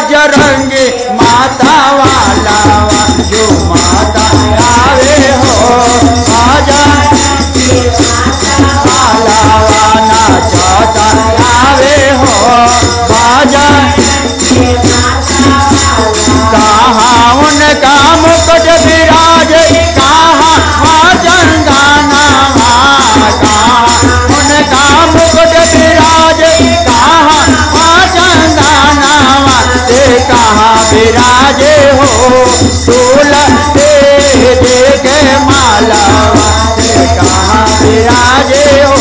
बजरंगी माता वाला जो माता आवे हो बजरंगी वाला नाचता आवे हो बजरंगी कहाँ उनका मुकुट विराज कहाँ चंदनवा कहाँ उनका मुकुट विराज कहाँ चंदनवा ते कहाँ विराजे हो फूल ते के मालावा ते कहाँ विराजे हो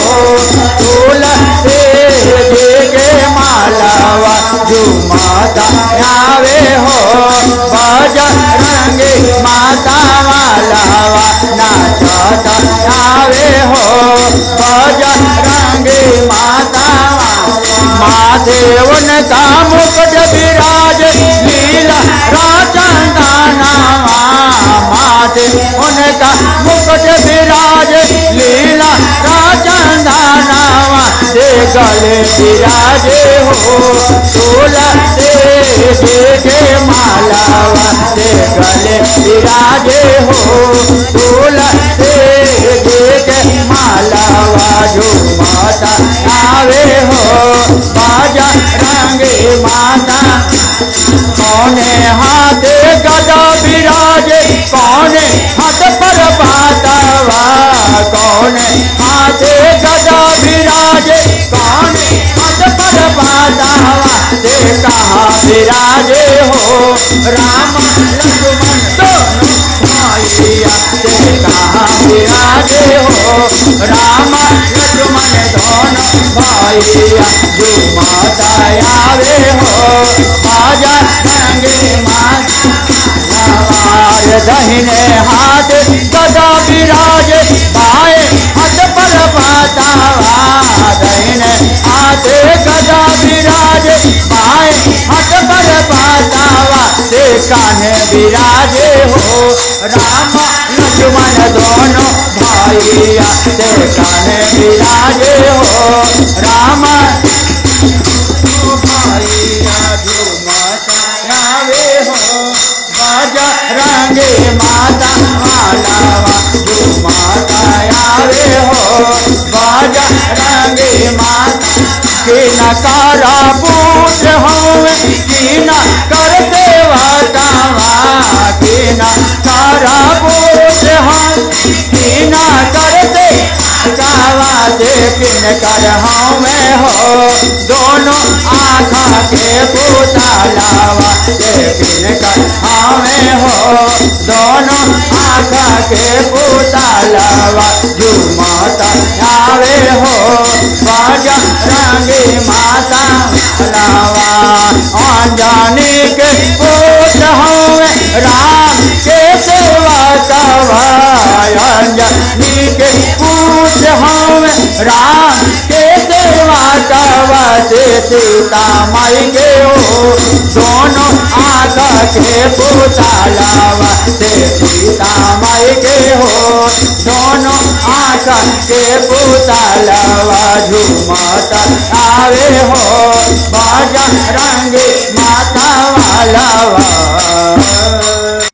फूल ते के मालावा जो माता आवे हो बजरंगी माता वालावा नाचता आवे हो बजरंगी माता माथे उनका मुकुट विराज लीला राचंदनवा माथे उनका मुकुट विराज लीला राचंदनवा ते गले विराजे हो फूल ते के मालावा ते गले विराजे हो फूल ते के मालावा जो माता आवे हो बजरंगी माता कौने हाथे गदा विराजे कौने हाथ पर बातावा कौने हाथे गदा विराजे कौने हाथ पर बातावा ते कहाँ विराजे हो राम लक्ष्मण दोनों भाइया ते कहाँ विराजे हो राम लक्ष्मण दोनों भाइया जो माता आवे हो बजरंगी माता दहिने हाथ गदा विराजे बाएं हाथ पर बातावा दहिने हाथ गदा विराजे बाएं हाथ पर बातावा ते काहे विराजे हो राम लक्ष्मण दोनों भाइया ते काहे विराजे हो राम भाइया जो माता आवे हो बजरंगी माता वालावा जो माता आवे हो बजरंगी माता की न करा पूछ होवे की न कर सेवकावा की न करा पूछ हो की न कर सेवकावा किन कर होवे हो दोनों आँखा के पुतलावा किन कर होवे हो दोनों आँखा के पुतलावा जो माता आवे हो बजरंगी माता वालावा अंजनी के पुत होवे राम के सेवकवा अंजनी के पुत होवे राम के सेवकवा से सीता माई के हो दोनों आँखा के पुतलावा से सीता माई के हो दोनों आँखा के पुतलावा जो माता आवे हो बजरंगी माता वालावा।